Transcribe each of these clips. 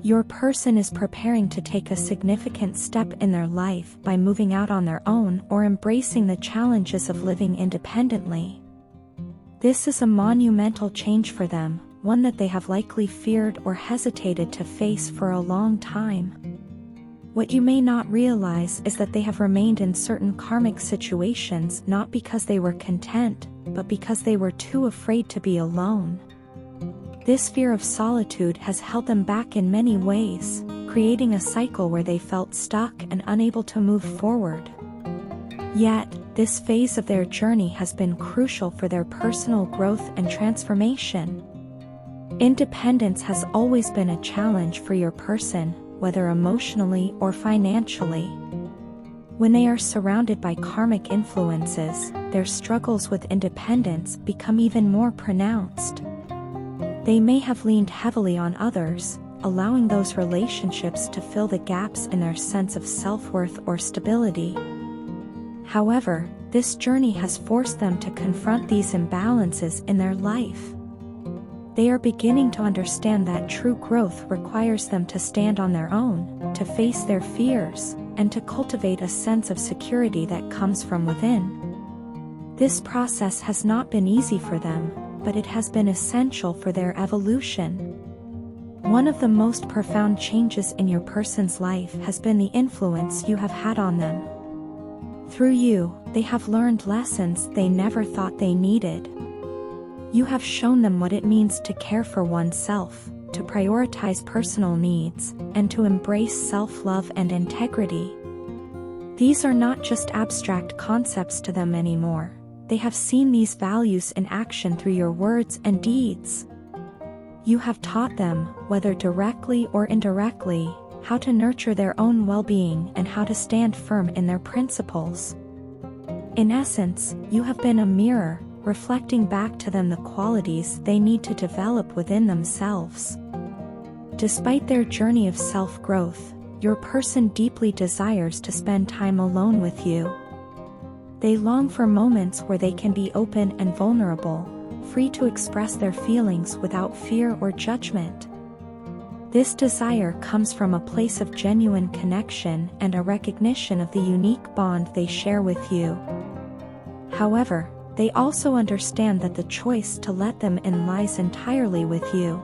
Your person is preparing to take a significant step in their life by moving out on their own or embracing the challenges of living independently. This is a monumental change for them, one that they have likely feared or hesitated to face for a long time. What you may not realize is that they have remained in certain karmic situations not because they were content, but because they were too afraid to be alone. This fear of solitude has held them back in many ways, creating a cycle where they felt stuck and unable to move forward. Yet, this phase of their journey has been crucial for their personal growth and transformation. Independence has always been a challenge for your person, whether emotionally or financially. When they are surrounded by karmic influences, their struggles with independence become even more pronounced. They may have leaned heavily on others, allowing those relationships to fill the gaps in their sense of self-worth or stability. However, this journey has forced them to confront these imbalances in their life. They are beginning to understand that true growth requires them to stand on their own, to face their fears, and to cultivate a sense of security that comes from within. This process has not been easy for them, but it has been essential for their evolution. One of the most profound changes in your person's life has been the influence you have had on them. Through you, they have learned lessons they never thought they needed. You have shown them what it means to care for oneself, to prioritize personal needs, and to embrace self-love and integrity. These are not just abstract concepts to them anymore. They have seen these values in action through your words and deeds. You have taught them, whether directly or indirectly, how to nurture their own well-being and how to stand firm in their principles. In essence, you have been a mirror, reflecting back to them the qualities they need to develop within themselves. Despite their journey of self-growth, your person deeply desires to spend time alone with you. They long for moments where they can be open and vulnerable, free to express their feelings without fear or judgment. This desire comes from a place of genuine connection and a recognition of the unique bond they share with you. However, they also understand that the choice to let them in lies entirely with you.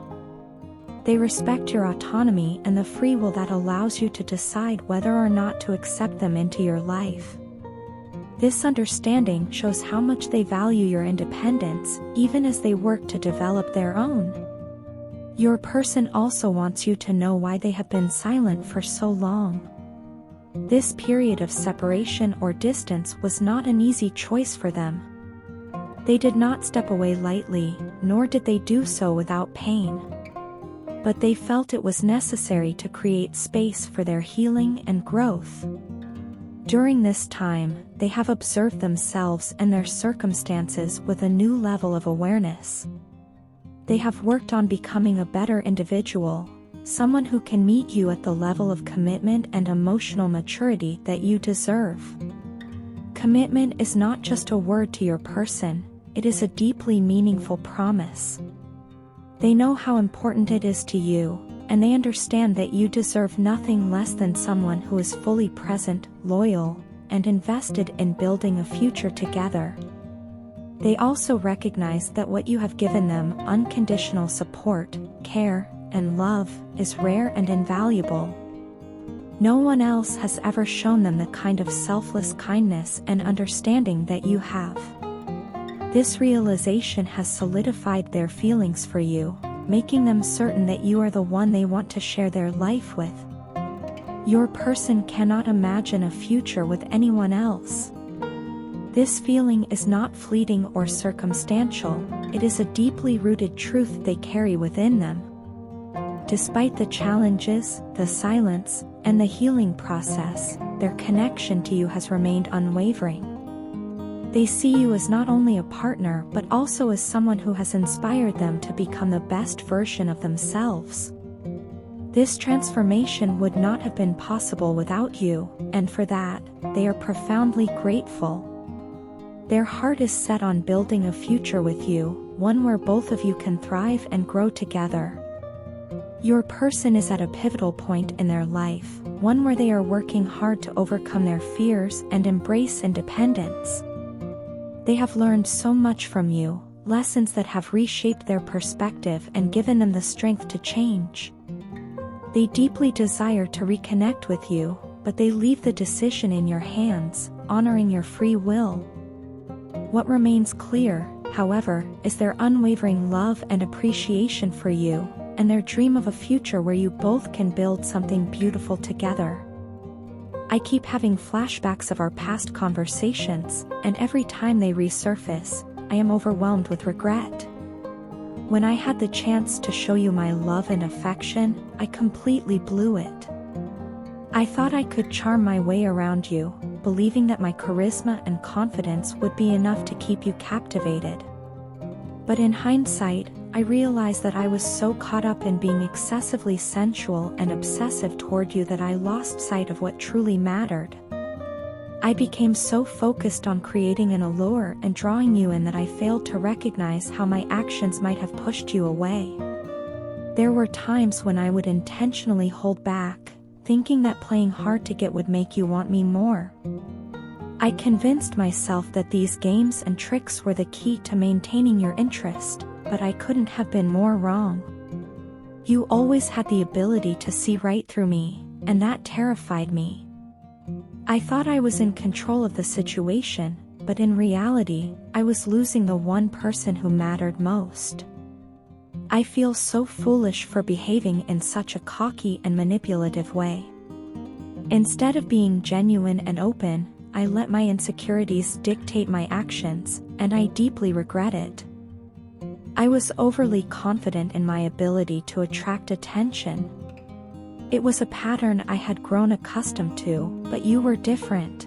They respect your autonomy and the free will that allows you to decide whether or not to accept them into your life. This understanding shows how much they value your independence, even as they work to develop their own. Your person also wants you to know why they have been silent for so long. This period of separation or distance was not an easy choice for them. They did not step away lightly, nor did they do so without pain. But they felt it was necessary to create space for their healing and growth. During this time, they have observed themselves and their circumstances with a new level of awareness. They have worked on becoming a better individual, someone who can meet you at the level of commitment and emotional maturity that you deserve. Commitment is not just a word to your person, it is a deeply meaningful promise. They know how important it is to you, and they understand that you deserve nothing less than someone who is fully present, loyal, and invested in building a future together. They also recognize that what you have given them, unconditional support, care, and love, is rare and invaluable. No one else has ever shown them the kind of selfless kindness and understanding that you have. This realization has solidified their feelings for you, making them certain that you are the one they want to share their life with. Your person cannot imagine a future with anyone else. This feeling is not fleeting or circumstantial, it is a deeply rooted truth they carry within them. Despite the challenges, the silence, and the healing process, their connection to you has remained unwavering. They see you as not only a partner but also as someone who has inspired them to become the best version of themselves. This transformation would not have been possible without you, and for that, they are profoundly grateful. Their heart is set on building a future with you, one where both of you can thrive and grow together. Your person is at a pivotal point in their life, one where they are working hard to overcome their fears and embrace independence. They have learned so much from you, lessons that have reshaped their perspective and given them the strength to change. They deeply desire to reconnect with you, but they leave the decision in your hands, honoring your free will. What remains clear, however, is their unwavering love and appreciation for you, and their dream of a future where you both can build something beautiful together. I keep having flashbacks of our past conversations, and every time they resurface, I am overwhelmed with regret. When I had the chance to show you my love and affection, I completely blew it. I thought I could charm my way around you, believing that my charisma and confidence would be enough to keep you captivated. But in hindsight, I realized that I was so caught up in being excessively sensual and obsessive toward you that I lost sight of what truly mattered. I became so focused on creating an allure and drawing you in that I failed to recognize how my actions might have pushed you away. There were times when I would intentionally hold back, thinking that playing hard to get would make you want me more. I convinced myself that these games and tricks were the key to maintaining your interest, but I couldn't have been more wrong. You always had the ability to see right through me, and that terrified me. I thought I was in control of the situation, but in reality, I was losing the one person who mattered most. I feel so foolish for behaving in such a cocky and manipulative way. Instead of being genuine and open, I let my insecurities dictate my actions, and I deeply regret it. I was overly confident in my ability to attract attention. It was a pattern I had grown accustomed to, but you were different.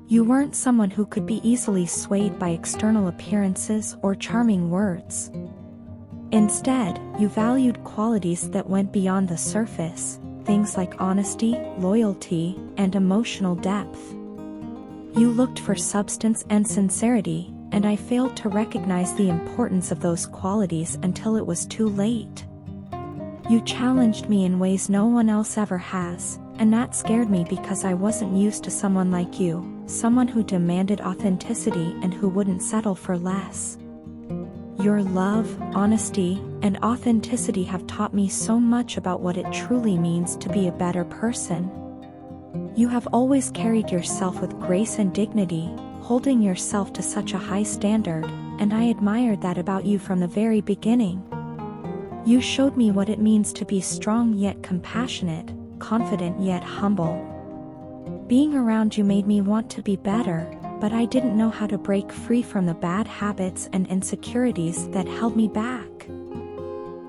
You weren't someone who could be easily swayed by external appearances or charming words. Instead, you valued qualities that went beyond the surface, things like honesty, loyalty, and emotional depth. You looked for substance and sincerity, and I failed to recognize the importance of those qualities until it was too late. You challenged me in ways no one else ever has, and that scared me because I wasn't used to someone like you, someone who demanded authenticity and who wouldn't settle for less. Your love, honesty, and authenticity have taught me so much about what it truly means to be a better person. You have always carried yourself with grace and dignity, holding yourself to such a high standard, and I admired that about you from the very beginning. You showed me what it means to be strong yet compassionate, confident yet humble. Being around you made me want to be better, but I didn't know how to break free from the bad habits and insecurities that held me back.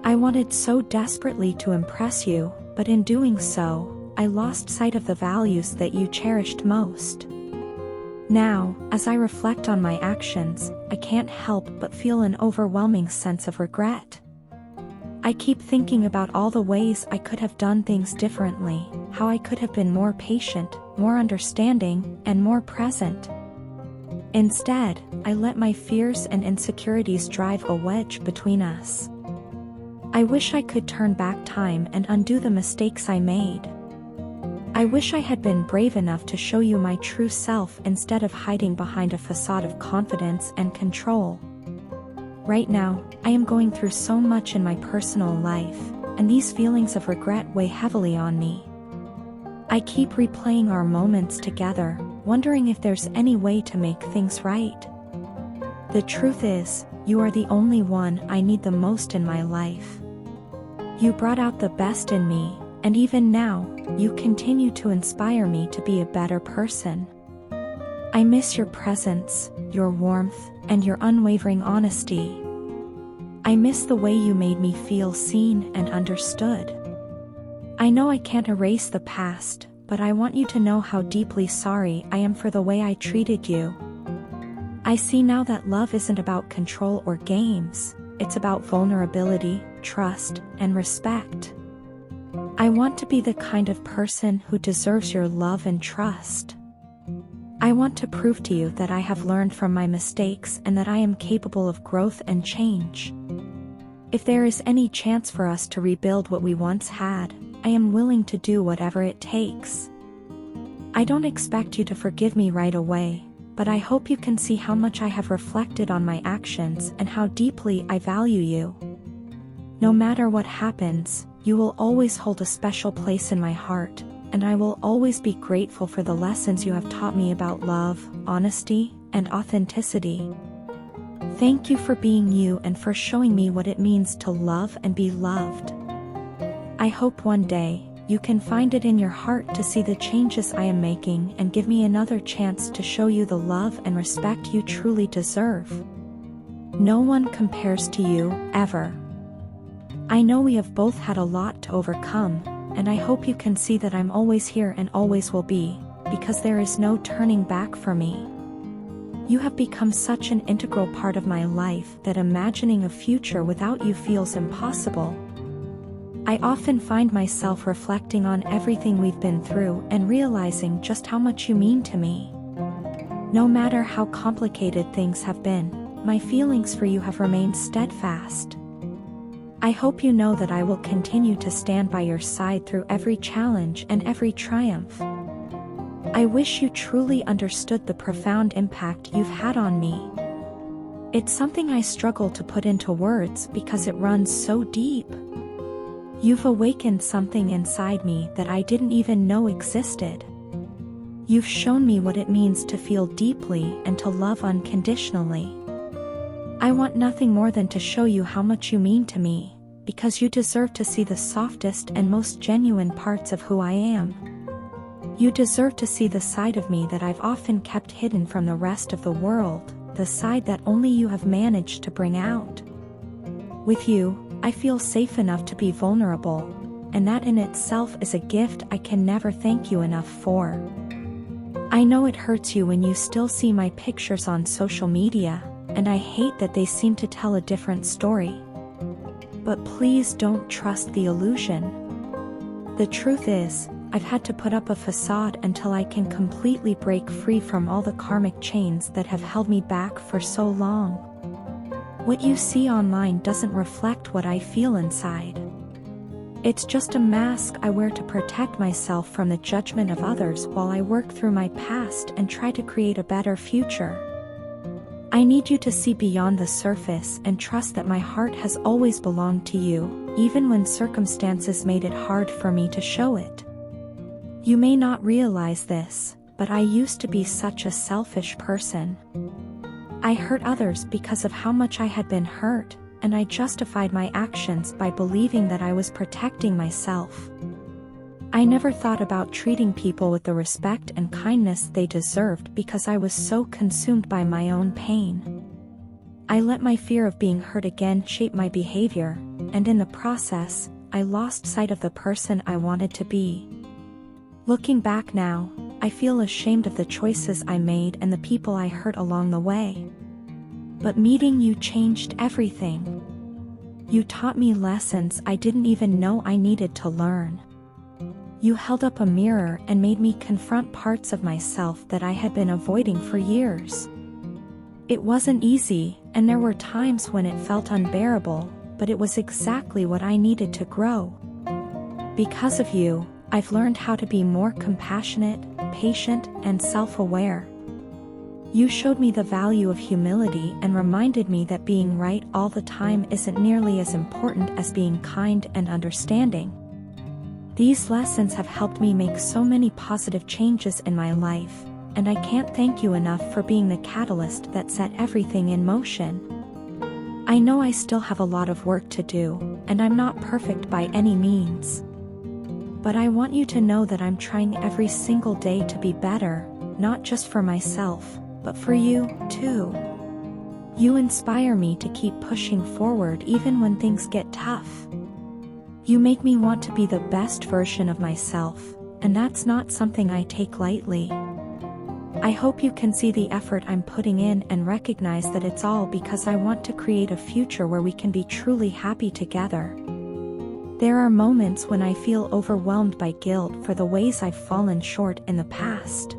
I wanted so desperately to impress you, but in doing so, I lost sight of the values that you cherished most. Now, as I reflect on my actions, I can't help but feel an overwhelming sense of regret. I keep thinking about all the ways I could have done things differently, how I could have been more patient, more understanding, and more present. Instead, I let my fears and insecurities drive a wedge between us. I wish I could turn back time and undo the mistakes I made. I wish I had been brave enough to show you my true self instead of hiding behind a facade of confidence and control. Right now, I am going through so much in my personal life, and these feelings of regret weigh heavily on me. I keep replaying our moments together, wondering if there's any way to make things right. The truth is, you are the only one I need the most in my life. You brought out the best in me, and even now, you continue to inspire me to be a better person. I miss your presence, your warmth, and your unwavering honesty. I miss the way you made me feel seen and understood. I know I can't erase the past, but I want you to know how deeply sorry I am for the way I treated you. I see now that love isn't about control or games, it's about vulnerability, trust, and respect. I want to be the kind of person who deserves your love and trust. I want to prove to you that I have learned from my mistakes and that I am capable of growth and change. If there is any chance for us to rebuild what we once had, I am willing to do whatever it takes. I don't expect you to forgive me right away, but I hope you can see how much I have reflected on my actions and how deeply I value you. No matter what happens, you will always hold a special place in my heart, and I will always be grateful for the lessons you have taught me about love, honesty, and authenticity. Thank you for being you and for showing me what it means to love and be loved. I hope one day, you can find it in your heart to see the changes I am making and give me another chance to show you the love and respect you truly deserve. No one compares to you, ever. I know we have both had a lot to overcome, and I hope you can see that I'm always here and always will be, because there is no turning back for me. You have become such an integral part of my life that imagining a future without you feels impossible. I often find myself reflecting on everything we've been through and realizing just how much you mean to me. No matter how complicated things have been, my feelings for you have remained steadfast. I hope you know that I will continue to stand by your side through every challenge and every triumph. I wish you truly understood the profound impact you've had on me. It's something I struggle to put into words because it runs so deep. You've awakened something inside me that I didn't even know existed. You've shown me what it means to feel deeply and to love unconditionally. I want nothing more than to show you how much you mean to me, because you deserve to see the softest and most genuine parts of who I am. You deserve to see the side of me that I've often kept hidden from the rest of the world, the side that only you have managed to bring out. With you, I feel safe enough to be vulnerable, and that in itself is a gift I can never thank you enough for. I know it hurts you when you still see my pictures on social media, and I hate that they seem to tell a different story. But please don't trust the illusion. The truth is, I've had to put up a facade until I can completely break free from all the karmic chains that have held me back for so long. What you see online doesn't reflect what I feel inside. It's just a mask I wear to protect myself from the judgment of others while I work through my past and try to create a better future. I need you to see beyond the surface and trust that my heart has always belonged to you, even when circumstances made it hard for me to show it. You may not realize this, but I used to be such a selfish person. I hurt others because of how much I had been hurt, and I justified my actions by believing that I was protecting myself. I never thought about treating people with the respect and kindness they deserved because I was so consumed by my own pain. I let my fear of being hurt again shape my behavior, and in the process, I lost sight of the person I wanted to be. Looking back now, I feel ashamed of the choices I made and the people I hurt along the way. But meeting you changed everything. You taught me lessons I didn't even know I needed to learn. You held up a mirror and made me confront parts of myself that I had been avoiding for years. It wasn't easy, and there were times when it felt unbearable, but it was exactly what I needed to grow. Because of you, I've learned how to be more compassionate, patient, and self-aware. You showed me the value of humility and reminded me that being right all the time isn't nearly as important as being kind and understanding. These lessons have helped me make so many positive changes in my life, and I can't thank you enough for being the catalyst that set everything in motion. I know I still have a lot of work to do, and I'm not perfect by any means. But I want you to know that I'm trying every single day to be better, not just for myself, but for you, too. You inspire me to keep pushing forward even when things get tough. You make me want to be the best version of myself, and that's not something I take lightly. I hope you can see the effort I'm putting in and recognize that it's all because I want to create a future where we can be truly happy together. There are moments when I feel overwhelmed by guilt for the ways I've fallen short in the past.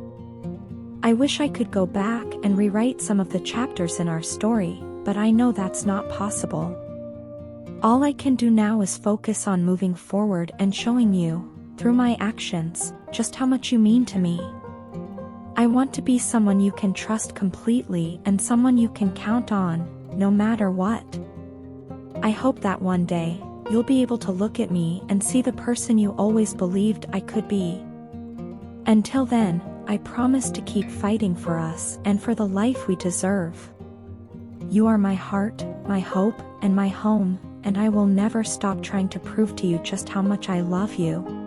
I wish I could go back and rewrite some of the chapters in our story, but I know that's not possible. All I can do now is focus on moving forward and showing you, through my actions, just how much you mean to me. I want to be someone you can trust completely and someone you can count on, no matter what. I hope that one day, you'll be able to look at me and see the person you always believed I could be. Until then, I promise to keep fighting for us and for the life we deserve. You are my heart, my hope, and my home, and I will never stop trying to prove to you just how much I love you.